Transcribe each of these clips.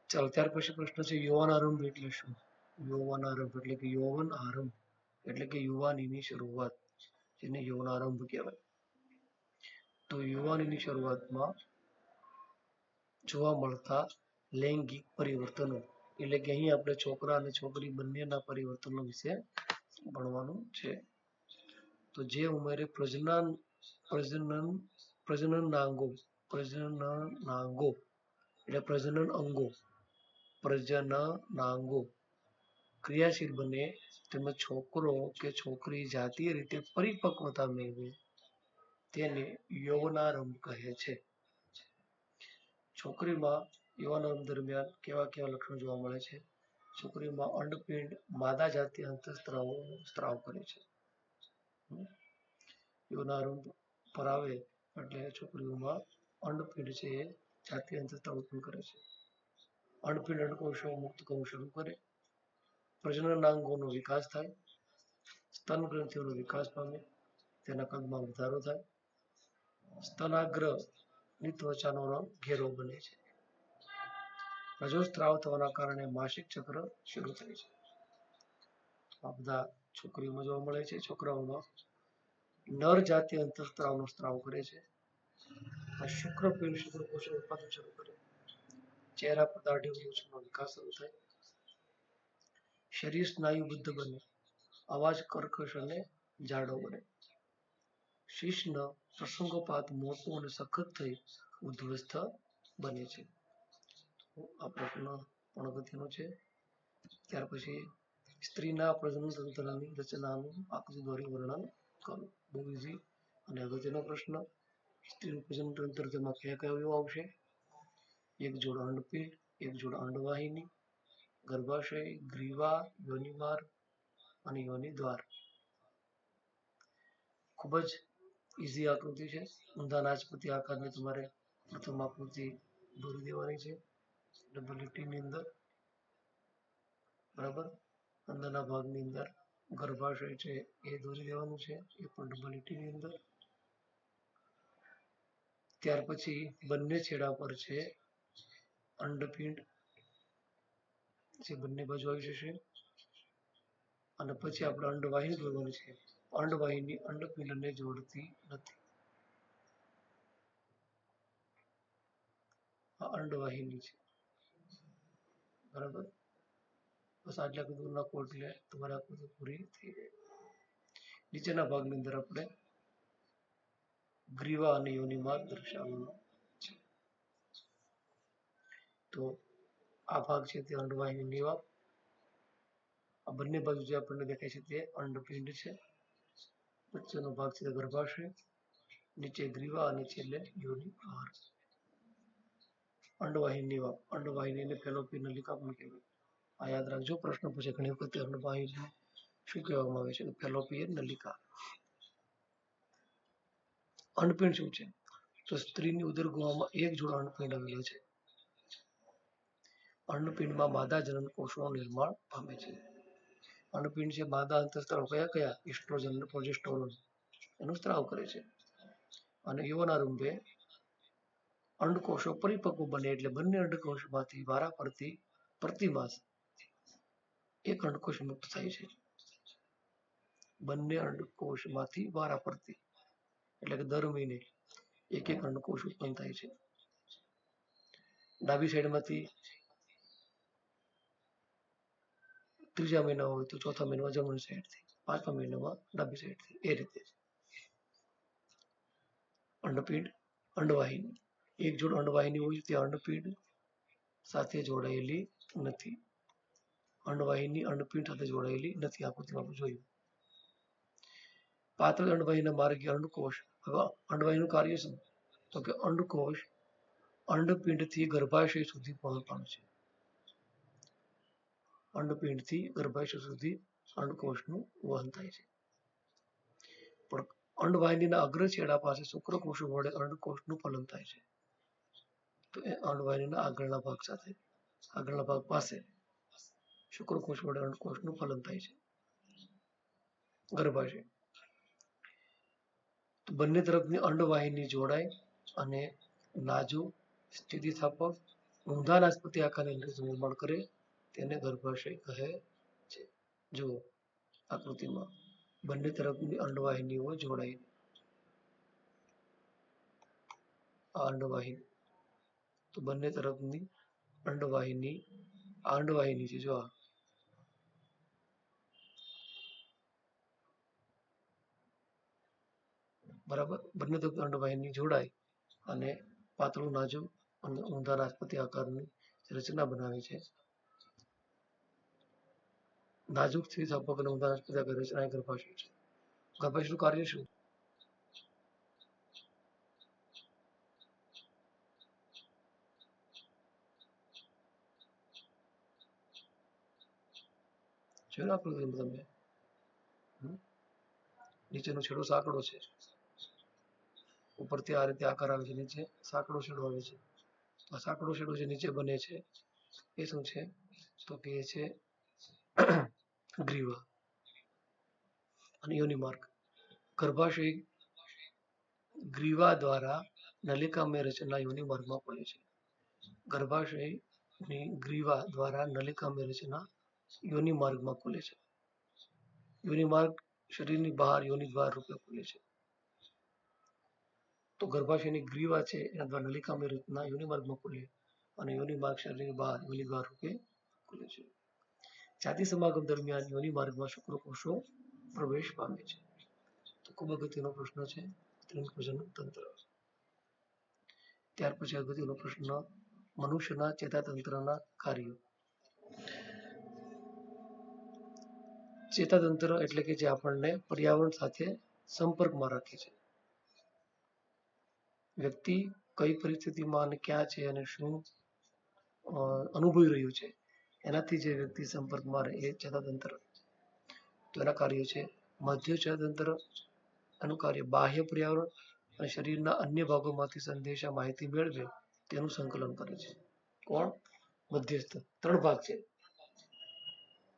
ચાલો ત્યાર પછી પ્રશ્ન છે યૌવન આરંભ એટલે શું? યૌવન આરંભ એટલે કે યૌવન આરંભ એટલે કે યુવાનીની શરૂઆત, જેને યૌવન આરંભ કહેવાય. તો યુવાનીની શરૂઆતમાં જોવા મળતા લૈંગિક પરિવર્તનો, એટલે કે અહીં આપણે છોકરા અને છોકરી બંનેના પરિવર્તનો વિશે ભણવાનું છે. તો જે ઉંમરે પ્રજનનાંગો એટલે પ્રજનનાંગો ક્રિયાશીલ બને તેમજ છોકરો કે છોકરી જાતીય રીતે પરિપક્વતા મેળવે તેને યૌવનારંભ કહે છે. છોકરીમાં યૌવનારંભ દરમિયાન કેવા કેવા લક્ષણો જોવા મળે છે? છોકરીમાં અંડપિંડ માદા જાતીય અંતઃસ્ત્રાવોનો સ્ત્રાવ કરે છે. યૌવનારંભ પર આવે એટલે છોકરીઓમાં અંડપિંડ છે એ જાતીય અંતઃસ્ત્રાવ ઉત્પન્ન કરે છે. અંડપિંડ અંડકોષો મુક્ત કરવું શરૂ કરે, પ્રજનનાંગોનો વિકાસ થાય, સ્તન ગ્રંથિઓનો વિકાસ પામે, તેના કદમાં વધારો થાય, સ્તનાગ્રની ત્વચાનો રંગ ઘેરો બને છે. રજોસ્ત્રાવ થવાના કારણે માસિક ચક્ર શરૂ થાય છે. આ બધા છોકરીઓમાં જોવા મળે છે. છોકરાઓમાં નર જાતીય અંતઃસ્ત્રાવનો સ્ત્રાવ કરે છે. શુક્રપિંડ શુક્રકોષો ઉત્પાદન શરૂ કરે, ચહેરા પર દાઢી મૂછનો વિકાસ શરૂ થાય, શરીર સ્નાયુબદ્ધ બને, અવાજ કર્કશ અને જાડો બને, શીશ્ન પ્રસંગોપાત મોટું અને સખત થઈ ઉદ્ધવસ્થ બને છે. આ પ્રશ્ન પણ અગત્યનો છે. ત્યાર પછી સ્ત્રીના પ્રજનન તંત્રની રચનાનું આકૃતિ દોરી વર્ણન કરો. બહુ ઇઝી અને અગત્યનો પ્રશ્ન. સ્ત્રીનું પ્રજનન તંત્ર, તેમાં કયા કયા અવયવો આવશે? એક જોડ અંડપિંડ, એક જોડ અંડવાહિની, ગર્ભાશય, ગ્રીવા, યોનિમાર્ગ અને યોનિદ્વાર. ખૂબ જ ઇઝી આકૃતિ છે. ઊંધા નાચપતિ આકારની તમારે પ્રથમ આકૃતિ દોરી દેવાની છે ડબલ લીટીની અંદર. બરાબર. અંદરના ભાગની અંદર ગર્ભાશય છે એ દોરી દેવાનું છે, એ પણ ડબલ લીટીની અંદર. ત્યાર પછી બંને છેડા પર છે અંડપિંડ જે બંને બાજુ આવી જશે, અને પછી આપણે અંડવાહિની દોરવાની છે. અંડવાહિની અંડપિંડને જોડતી નથી. આ અંડવાહિની છે. બરાબર. બસ આટલા દૂર નાખો એટલે તમારી આકૃતિ પૂરી થઈ જાય. નીચેના ભાગની અંદર આપણે ગ્રીવા અને યોનિમાર્ગ દર્શાવવાનો છે. તો આ ભાગ છે તે અંડવાહિની ભાગ. આ બંને બાજુ જે આપણને દેખાય છે તે અંડપિંડ છે. વચ્ચેનો ભાગ છે ગર્ભાશય, નીચે ગ્રીવા અને છેલ્લે યોનિમાર્ગ. અંડવાહિની ભાગ, અંડવાહિનીને ફેલોપિયન નલિકા પણ કહેવાય. આ યાદ રાખજો, પ્રશ્ન પૂછે ઘણી વખત અંડવાહિની શું કહેવામાં આવે છે? ફેલોપિયન નલિકા. અંડપિંડ શું છે? તો સ્ત્રીની ઉદર ગુહામાં એક જોડ અંડપિંડ આવેલા છે. અંડપિંડમાં માદા જનન કોષોનું નિર્માણ પામે છે. અંડપિંડ છે માદા અંતઃસ્ત્રાવ કયા કયા? ઇસ્ટ્રોજન અને પ્રોજેસ્ટેરોન એનો સ્ત્રાવ કરે છે. અને યૌવનારંભે અંડકોષો પરિપક્વ બને એટલે બંને અંડકોષમાંથી વારાફરતી પ્રતિમાસ એક અંડકોષ મુક્ત થાય છે. બંને અંડકોષમાંથી વારાફરતી એટલે કે દર મહિને એક એક અંડકોષ ઉત્પન્ન થાય છે. ડાબી સાઈડમાંથી ત્રીજા મહિના હોય તો ચોથા મહિનામાં જમણી સાઈડથી, પાંચમા મહિનામાં ડાબી સાઈડથી, એ રીતે. અંડપિંડ અંડવાહિની, એક જોડ અંડવાહિની હોય તે અંડપિંડ સાથે જોડાયેલી નથી. અંડવાહિની અંડપિંડ સાથે જોડાયેલી નથી. આકૃતિમાં આપણે જોયું. પાતળી અંડવાહિનીના માર્ગે અંડકોષ. હવે અંડવાહિનીનું કાર્ય શું? તો કે અંડકોષ અંડપિંડથી ગર્ભાશય સુધી પહોંચવાનું છે. અંડપિંડથી ગર્ભાશય સુધી અંડકોષનું વહન થાય છે. પણ અંડવાહિનીના અગ્રછેડા પાસે શુક્રકોષો વડે અંડકોષનું ફલન થાય છે. તો એ અંડવાહિનીના આગળના ભાગ સાથે, આગળના ભાગ પાસે શુક્રકોષ વડે અંડકોષનું ફલન થાય છે. ગર્ભાશય. તો બંને તરફની અંડવાહિની જોડાય અને નાજુક, સ્થિતિસ્થાપક ઊંધા નાસપતિ આકારની નળીનું નિર્માણ કરે તેને ગર્ભાશય કહે છે. જુઓ આકૃતિમાં બંને તરફની અંડવાહિનીઓ જોડાઈ આ અંડવાહિની તો બંને તરફની અંડવાહિની આ અંડવાહિની છે. જો આ બરાબર બંને તરફ અંડવાહિની જોડાય અને પાતળું નાજુક અને ઊંધા નાસપતિ આકારની રચના બનાવે છે. નાજુક સ્થિતિસ્થાપક અને ઊંધા નાસપતિ આકારની રચના એ ગર્ભાશય છે. ગર્ભાશયનું કાર્ય શું? જોયું આકૃતિમાં તમે નીચેનો છેડો સાંકડો છે, ઉપરથી આ રીતે આકાર આવે છે, નીચે સાંકડો છેડો આવે છે. આ સાંકડો છેડો જે નીચે બને છે એ શું છે તો કે એ છે ગ્રીવા અને યોનિ માર્ગ. ગર્ભાશય ગ્રીવા દ્વારા નલિકામય રચના યોનિ માર્ગમાં ખુલે છે. ગર્ભાશયની ગ્રીવા દ્વારા નલિકામય રચના યોનિ માર્ગમાં ખુલે છે. યોનિ માર્ગ શરીરની બહાર યોનિ દ્વાર રૂપે ખુલે છે. તો ગર્ભાશયની ગ્રીવા છે એના દ્વારા નલિકામય રચના યોનિ માર્ગમાં ખુલે અને યોનિ માર્ગ શરીરની બહાર યોનિ દ્વાર રૂપે ખુલે છે. જાતિ સમાગમ દરમિયાન યોનિ માર્ગમાં શુક્રકોષો પ્રવેશ પામે છે. તો ખૂબ અગત્યનો પ્રશ્ન છે સ્ત્રી પ્રજનન તંત્ર. ત્યાર પછી અગત્યનો પ્રશ્ન મનુષ્યના ચેતાતંત્રના કાર્યો. ચેતાતંત્ર એટલે કે જે આપણને પર્યાવરણ સાથે સંપર્કમાં રાખે છે. વ્યક્તિ કઈ પરિસ્થિતિમાં અને ક્યાં છે અને શું અનુભવી રહ્યું છે એનાથી જે વ્યક્તિ સંપર્કમાં રહે એ ચેતાતંત્ર. તો એના કાર્યો છે મધ્ય ચેતાતંત્ર, એનું કાર્ય બાહ્ય પર્યાવરણ અને શરીરના અન્ય ભાગોમાંથી સંદેશા માહિતી મેળવે તેનું સંકલન કરે છે. કોણ? મધ્યસ્થ. 3 ભાગ છે,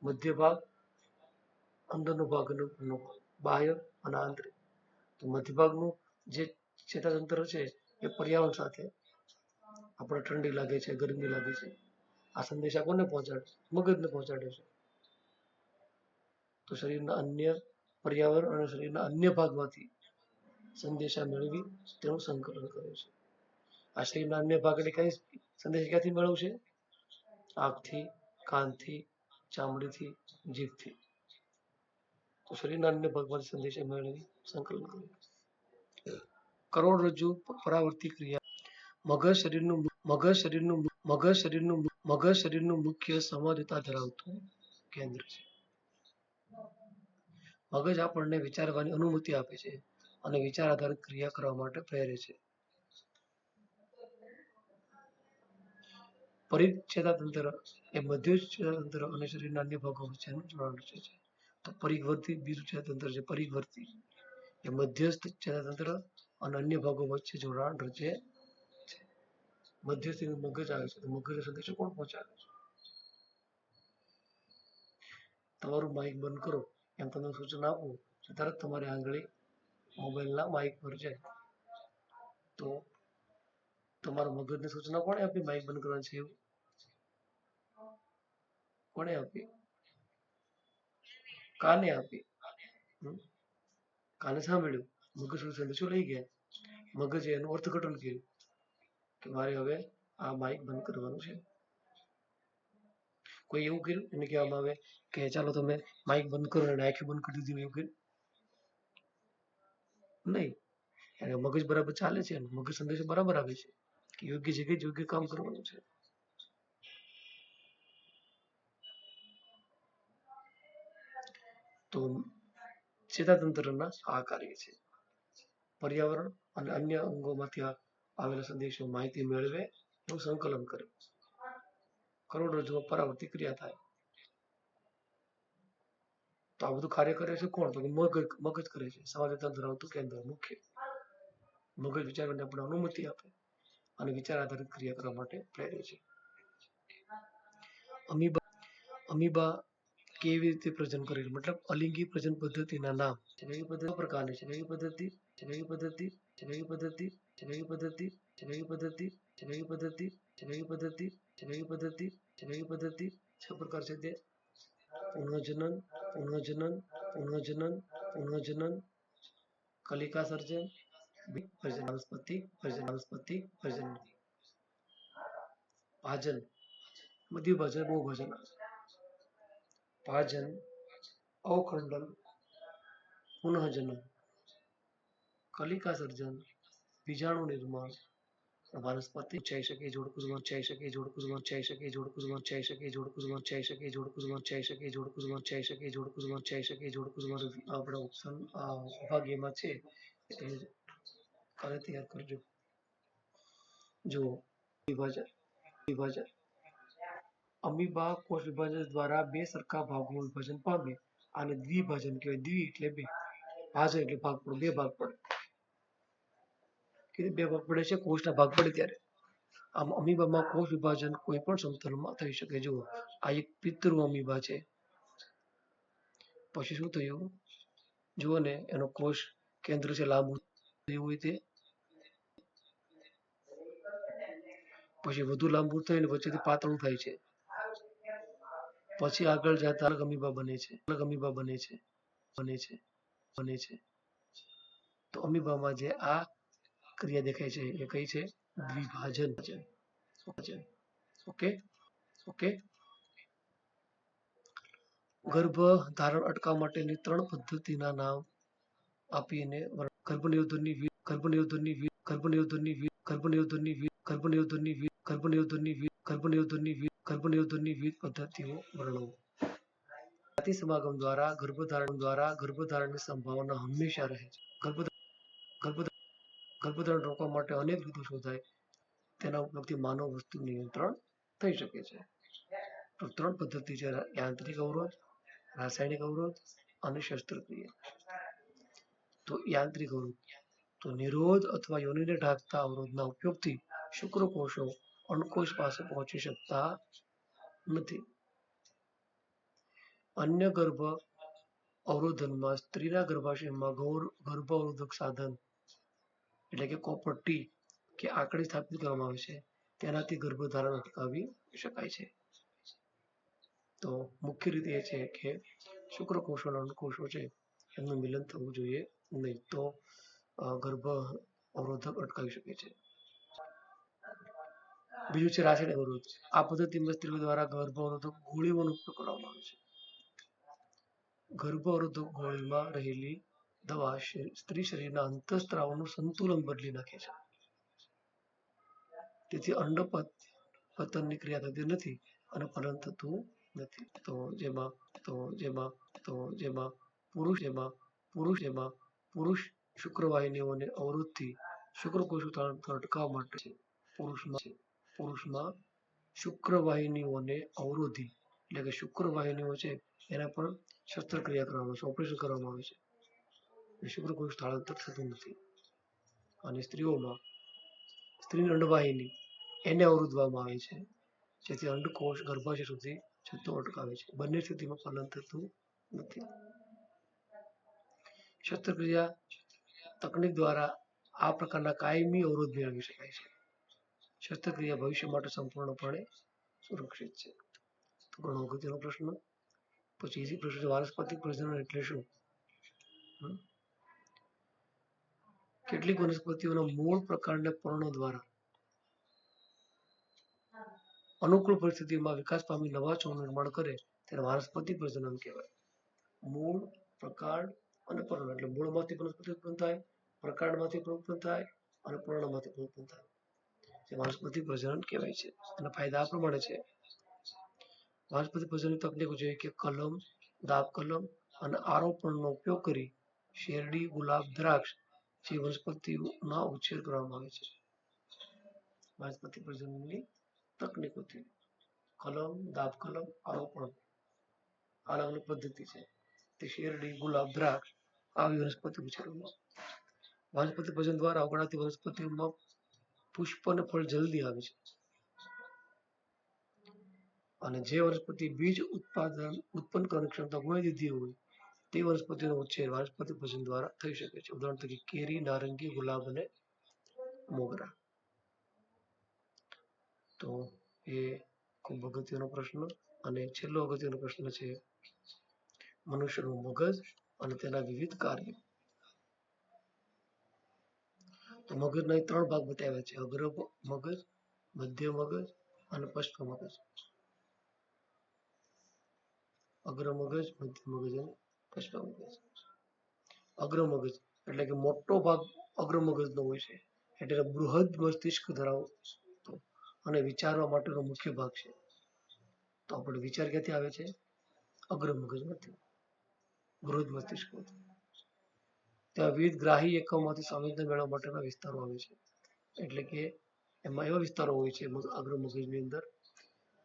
મધ્ય ભાગ, અંદરનો ભાગ અને ઉપરનો ભાગ, બાહ્ય અને આંતરિક. તો મધ્ય ભાગનું જે ચેતાતંત્ર છે એ પર્યાવરણ સાથે આપણે ઠંડી લાગે છે, ગરમી લાગે છે, આ સંદેશા કોને પહોંચાડે? મગજને પહોંચાડે છે. તો શરીરના અન્ય પર્યાવરણ અને શરીરના અન્ય ભાગમાંથી સંદેશા મેળવી તેનું સંકલન કરે છે. આ શરીરના અન્ય ભાગ એટલે કઈ સંદેશા ક્યાંથી મેળવશે? આંખથી, કાનથી, ચામડીથી, જીભથી. તો શરીરના અન્ય ભાગમાંથી સંદેશા મેળવી સંકલન કરે. કરોડરજ્જુ પરાવર્તી ક્રિયા. મગજ શરીરનું મુખ્ય સંવાદિતા ધરાવતું કેન્દ્ર છે. મગજ આપણને વિચારવાની અનુમતિ આપે છે અને વિચાર આધારિત ક્રિયા કરવા માટે પ્રેરે છે. પરિઘ ચેતાતંત્ર એ મધ્ય ચેતાતંત્ર અને શરીરના અન્ય ભાગો વચ્ચેનું જોડાણ રચે છે. તો પરિઘવર્તી બીજું ચેતાતંત્ર છે. પરિઘવર્તી એ મધ્યસ્થ ચેતાતંત્ર અને અન્ય ભાગો વચ્ચે જોડાણ રચે છે. મધ્યસ્થી મગજ આવે છે તો મગજનો સંદેશો કોણ પહોંચાડે છે? તમારું માઇક બંધ કરો એમ તમને સૂચના આપું તો તરત તમારી આંગળી મોબાઈલના માઇક પર જાય. તો તમારા મગજને સૂચના કોણે આપી માઇક બંધ કરવાની છે એવું? કોણે આપી? કાને આપી. કાને સાંભળ્યું, મગજ સંદેશો લઈ ગયા, મગજે એનું અર્થઘટન કર્યું કે મારે હવે આ માઇક બંધ કરવાનું છે. કોઈ એવું કર્યું એને કહેવામાં આવે કે ચાલો તમે માઇક બંધ કરો અને આંખી બંધ કરી દીધી, એવું કર્યું નહીં. એને મગજ બરાબર ચાલે છે, મગજ સંદેશો બરાબર આવે છે કે યોગ્ય જગ્યાએ યોગ્ય કામ કરવાનું છે. તો ચેતાતંત્રના આ કાર્ય છે. પર્યાવરણ અને અન્ય અંગોમાંથી આવેલા સંદેશો માહિતી મેળવે એનું સંકલન કરે. કરોડરજ્જુમાં પરાવર્તી ક્રિયા થાય. તો આ બધું કાર્ય કરે છે કોણ? તો મગજ કરે છે. સંવાદિતા ધરાવતું કેન્દ્ર મુખ્ય. મગજ વિચારવાની આપણે અનુમતિ આપે અને વિચાર આધારિત ક્રિયા કરવા માટે પ્રેરે છે. અમીબા કેવી રીતે પ્રજનન કરે છે? મતલબ અલિંગી પ્રજનન પદ્ધતિના નામ. વેગી પદ્ધતિ પ્રકારની છે. વેગી પદ્ધતિ, વેગી પદ્ધતિ, વેગી પદ્ધતિ, વેગી પદ્ધતિ, વેગી પદ્ધતિ, વેગી પદ્ધતિ, વેગી પદ્ધતિ, જૈવિક પદ્ધતિ 6 પ્રકાર છે તે પુનઃજનન, કલિકા સર્જન, વનસ્પતિ પ્રજનન, ભાજન, દ્વિભાજન, બહુભાજન, ભાજન, અવખંડન, પુનઃજનન, કલિકા સર્જન, બીજાણુ નિર્માણ, વનસ્પતિ ચાઈ શકે, જોડકું ચાઈ શકે, જોડકું ચાઈ શકે, જોડકું ચાઈ શકે, જોડકું ચાઈ શકે, જોડકું ચાઈ શકે, જોડકું ચાઈ શકે, જોડકું ચાઈ શકે, જોડકું આપણે ઓપ્શન ભાગ એમાં છે તમે કાલે તૈયાર કરજો. જો વિભાજન અમીબા કોષ વિભાજન દ્વારા બે સરખા ભાગોમાં વિભાજન પામે આને દ્વિભાજન કહેવાય. દ્વિ એટલે બે, ભાજન એટલે ભાગ પડે, બે ભાગ પડે. બે ભાગ પડે છે કોષના ભાગ પડે ત્યારે. આમ અમીબામાં કોષ વિભાજન કોઈ પણ સમતલમાં થઈ શકે. જુઓ આ એક પિતૃ અમીબા છે. પછી શું થયું જુઓ ને એનો કોષ કેન્દ્ર છે લાંબુ થયું હોય તે, પછી વધુ લાંબુ થઈને વચ્ચેથી પાતળું થાય છે. પછી આગળ જતા અલગ અમીબા બને છે. તો અમીબામાં જે આ ક્રિયા દેખાય છે એ કઈ છે? દ્વિભાજન. ઓકે. ગર્ભ ધારણ અટકાવવા માટેની 3 પદ્ધતિના નામ આપીને ગર્ભનિરોધનની વિવિધ પદ્ધતિઓ વર્ણવો. જાતિ સમાગમ દ્વારા ગર્ભધારણની સંભાવના હંમેશા રહે છે. ગર્ભધારણ રોકવા માટે અનેક રીતો શોધાય, તેના ઉપયોગથી માનવ વસ્તુ નિયંત્રણ થઈ શકે છે. તો 3 પદ્ધતિ છે: યાંત્રિક અવરોધ, રાસાયણિક અવરોધ અને શસ્ત્રક્રિયા. તો યાંત્રિક અવરોધ તો નિરોધ અથવા યોનિને ઢાંકતા અવરોધના ઉપયોગથી શુક્રકોષો અંડકોષ પાસે પહોંચી શકતા નથી. અન્ય ગર્ભ અવરોધનમાં સ્ત્રીના ગર્ભાશયમાં ગર્ભ અવરોધક સાધન એટલે કે કોપર ટી કે આંકડી સ્થાપિત કરવામાં આવે છે. તેનાથી ગર્ભધારણ અટકાવી શકાય છે. તો મુખ્ય રીતે એ છે કે શુક્રકોષો અને અંડકોષો છે એમનું મિલન થવું જોઈએ નહીં, તો ગર્ભ અવરોધક અટકાવી શકે છે. બીજું છે રાસાયણિક અવરોધ. આ પદ્ધતિમાં સ્ત્રીઓ દ્વારા ગર્ભ અવરોધક ગોળીઓનો ઉપયોગ કરવામાં આવે છે. ગર્ભ અવરોધક ગોળીમાં રહેલી દવા સ્ત્રી શરીરના અંતઃસ્ત્રાવનું સંતુલન બદલી નાખે છે. તેથી અંડપતનની ક્રિયા થતી નથી અને ફલન થતું નથી. જેમાં પુરુષ શુક્રવાહિનીઓને અવરોધથી શુક્રકોષ અટકાવવા માટે પુરુષમાં શુક્રવાહિનીઓને અવરોધી એટલે કે શુક્રવાહિનીઓ છે એના પર શસ્ત્રક્રિયા કરવામાં આવે છે, ઓપરેશન કરવામાં આવે છે. શુક્રકોષ સ્થળાંતર થતું નથી. અને સ્ત્રીની અંડવાહિની એને અવરોધવામાં આવે છે, જેથી અંડકોષ ગર્ભાશય સુધી જતો અટકાવે છે. બંને સ્થિતિમાં ફલન થતું નથી. શસ્ત્રક્રિયા તકનીક દ્વારા આ પ્રકારના કાયમી અવરોધ મેળવી શકાય છે. શસ્ત્રક્રિયા ભવિષ્ય માટે સંપૂર્ણપણે સુરક્ષિત છે. તો ઘણો અગત્યનો પ્રશ્ન. પછી ઈઝી પ્રશ્ન છે, વાનસ્પતિક પ્રજનન એટલે શું? કેટલીક વનસ્પતિઓના મૂળ પ્રકાંડને પર્ણો દ્વારા અનુકૂળ પરિસ્થિતિમાં વિકાસ પામી નવા છોડનું નિર્માણ કરે તેને વાનસ્પતિક પ્રજનન કહેવાય. મૂળ, પ્રકાંડ અને પર્ણ એટલે મૂળમાંથી વનસ્પતિ ઉત્પન્ન થાય, પ્રકાંડમાંથી ઉત્પન્ન થાય અને પર્ણમાંથી ઉત્પન્ન થાય. જે વાનસ્પતિક પ્રજનન કહેવાય છે. અને ફાયદા આ પ્રમાણે છે. વાનસ્પતિક પ્રજનનની તકનીકો જેવી કે કલમ, દાબ કલમ અને આરોપણનો ઉપયોગ કરી શેરડી, ગુલાબ, દ્રાક્ષ જે વનસ્પતિઓના ઉછેર કરવામાં આવે છે. વાનસ્પતિક પ્રજનનની તકનીકોથી કલમ, દાબ કલમ, આરોપણ અલગ અલગ પદ્ધતિ છે. તે શેરડી, ગુલાબ, દ્રાક્ષ આવી વનસ્પતિ ઉછેરમાં વાનસ્પતિક પ્રજનન દ્વારા ઉગાડાતી વનસ્પતિઓમાં પુષ્પ અને ફળ જલ્દી આવે છે. અને જે વનસ્પતિ બીજ ઉત્પન્ન કરવાની ક્ષમતા ગુમાવી દીધી હોય તે વનસ્પતિનો ઉછેર વાનસ્પતિક પ્રજનન દ્વારા થઈ શકે છે. ઉદાહરણ તરીકે કેરી, નારંગી, ગુલાબ અને મોગરા. તો એ ખૂબ અગત્યનો પ્રશ્ન. અને છેલ્લો અગત્યનો પ્રશ્ન છે મનુષ્યનું મગજ અને તેના વિવિધ કાર્યો. તો મગજના 3 ભાગ બતાવ્યા છે: અગ્ર મગજ, મધ્ય મગજ અને પશ્ચ મગજ. અગ્ર મગજ, મધ્ય મગજ અને પશ્ચ મગજ. અગ્ર મગજ એટલે કે મોટો ભાગ અગ્ર મગજનો હોય છે, એટલે બૃહદ મસ્તિષ્ક ધરાવતો અને વિચારવા માટેનો મુખ્ય ભાગ છે. તો આપણે વિચાર ક્યાંથી આવે છે? અગ્ર મગજમાંથી, બૃહદ મસ્તિષ્કમાંથી. ત્યાં વિવિધ ગ્રાહી એકમોમાંથી સંવેદના મેળવવા માટેના વિસ્તારો આવે છે. એટલે કે એમાં એવા વિસ્તારો હોય છે અગ્ર મગજની અંદર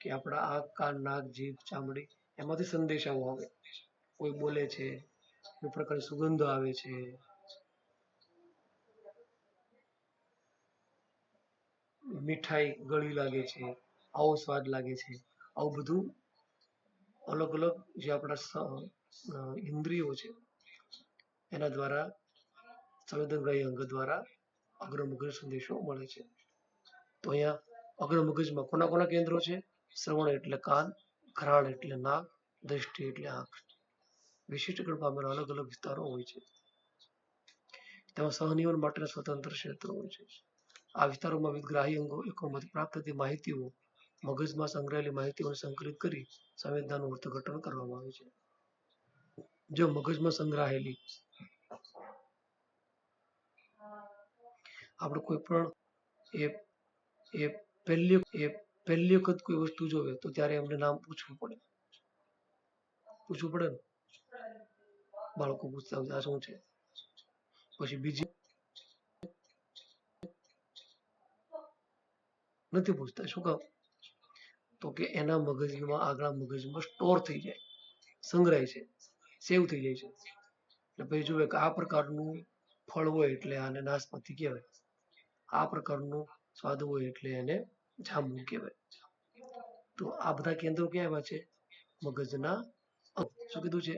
કે આપણા આંખ, કાન, નાક, જીભ, ચામડી એમાંથી સંદેશાઓ આવે. કોઈ બોલે છે, કોઈ પ્રકારની સુગંધ આવે છે, મીઠાઈ ગળી લાગે છે, આવો સ્વાદ લાગે છે. આવું બધું અલગ અલગ જે આપણા ઇન્દ્રિયો છે એના દ્વારા, સંવેદનગ્રાહી અંગ દ્વારા અગ્ર મગજ સંદેશો મળે છે. તો અહીંયા અગ્ર મગજમાં કોના કોના કેન્દ્રો છે? શ્રવણ એટલે કાન, ઘ્રાણ એટલે નાક, દ્રષ્ટિ એટલે આંખ. વિશિષ્ટ ગણ પામેલા અલગ અલગ વિસ્તારો હોય છે. તેમાં સહનિયમન માટેના સ્વતંત્ર ક્ષેત્રો હોય છે. આ વિસ્તારોમાં વિવિધ ગ્રાહી અંગો એકમોમાંથી પ્રાપ્ત થતી માહિતીઓ મગજમાં સંગ્રહાયેલી માહિતીઓને સંકલિત કરી સંવેદનાનું અર્થઘટન કરવામાં આવે છે. જો મગજમાં સંગ્રહાયેલી આપણે કોઈ પણ પહેલી વખત કોઈ વસ્તુ જોવે તો ત્યારે એમને નામ પૂછવું પડે ને. બાળકો પૂછતા હોય આ શું છે? પછી બીજી નથી પૂછતા. શું કામ? તો કે એના મગજમાં, આગલા મગજમાં સ્ટોર થઈ જાય, સંગ્રહાય છે, સેવ થઈ જાય છે. એટલે પછી જોવે કે આ પ્રકારનું ફળ હોય એટલે આને નાશપાતી કહેવાય, આ પ્રકારનું સ્વાદ હોય એટલે એને જાંબુ કહેવાય. તો આ બધા કેન્દ્રો ક્યાં આવ્યા છે? મગજના. શું કીધું છે?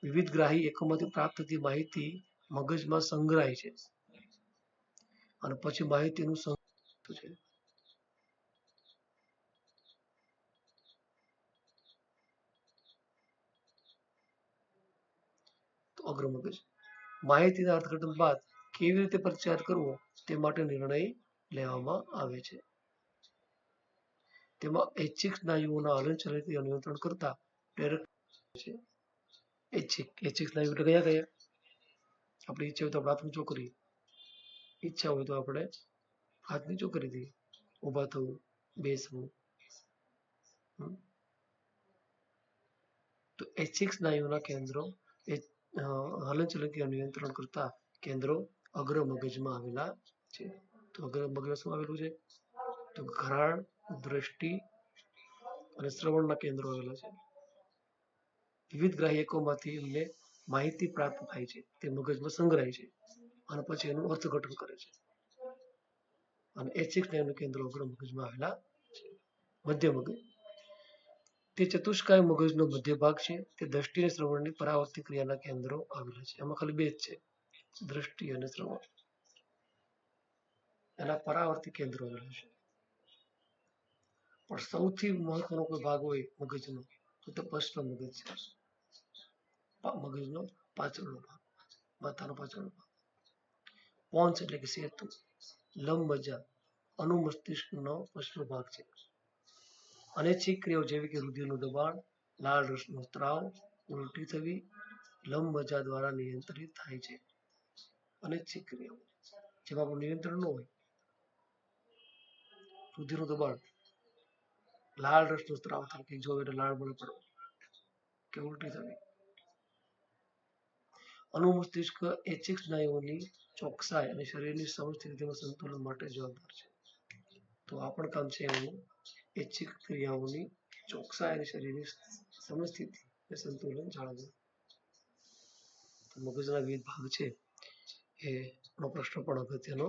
વિવિધ ગ્રાહી એકમોમાંથી પ્રાપ્ત થતી માહિતી મગજમાં સંગ્રહાય છે અને પછી માહિતીનું છે. તો અગ્ર મગજ માહિતીના અર્થઘટન બાદ કેવી રીતે પ્રચાર કરવો તે માટે નિર્ણય લેવામાં આવે છે. તેમાં ઐચ્છિક સ્નાયુઓના હલનચલનથી નિયંત્રણ કરતા પ્રેરક છે. ઐચ્છિક સ્નાયુ એટલે કયા? આપણી ઈચ્છા હોય તો આપણે હાથ ઊંચો કરીએ, ઈચ્છા હોય તો આપણે હાથ નીચો કરી દઈએ, ઊભા થવું, બેસવું. તો ઐચ્છિક સ્નાયુના કેન્દ્રો હલનચલનથી નિયંત્રણ કરતા કેન્દ્રો અગ્ર મગજમાં આવેલા છે. તો અગ્ર મગજમાં શું આવેલું છે? તો ઘ્રાણ, દ્રષ્ટિ અને શ્રવણના કેન્દ્રો આવેલા છે. વિવિધ ગ્રાહી એકમોમાંથી એમને માહિતી પ્રાપ્ત થાય છે, તે મગજમાં સંગ્રહાય છે અને પછી એનું અર્થઘટન કરે છે. અને ઐચ્છિક સ્નાયુના કેન્દ્રો અગ્ર મગજમાં આવેલા છે. મધ્ય મગજ તે ચતુષ્કાય મગજનો મધ્ય ભાગ છે. તે દ્રષ્ટિ અને શ્રવણની પરાવર્તિત ક્રિયાના કેન્દ્રો આવેલા છે. એમાં ખાલી 2 જ છે, દ્રષ્ટિ અને શ્રવણ. એના પરાવર્તિત કેન્દ્રો આવેલા છે. પણ સૌથી મહત્વનો કોઈ ભાગ હોય મગજનો તો તે પશ્ચ મગજ છે. મગજનો પાછળનો ભાગ, માથાનો પાછળનો ભાગ. પોન્સ એટલે કે સેતુ, લંબમજ્જા અનુમસ્તિષ્કનો પશ્ચનો ભાગ છે. અનૈચ્છિક ક્રિયાઓ જેવી કે રુધિરનું દબાણ, લાળ રસનો સ્ત્રાવ, ઉલટી થવી લંબમજ્જા દ્વારા નિયંત્રિત થાય છે. અનૈચ્છિક ક્રિયાઓ જેમાં આપણું નિયંત્રણ ન હોય, રુધિરનું દબાણ, લાળ રસનો સ્ત્રાવ થાય કે જો એટલે લાળ બળ પડવો કે ઉલટી થવી. અનુમસ્તિષ્ક ઐચ્છિક સ્નાયુઓની ચોકસાઈ અને શરીરની સમસ્થિતિમાં સંતુલન માટે જવાબદાર છે. તો આ પણ કામ છે એનું, ઐચ્છિક ક્રિયાઓની ચોકસાઈ અને શરીરની સમસ્થિતિ અને સંતુલન જાળવવું. મગજના વિવિધ ભાગ છે એનો પ્રશ્ન પણ અગત્યનો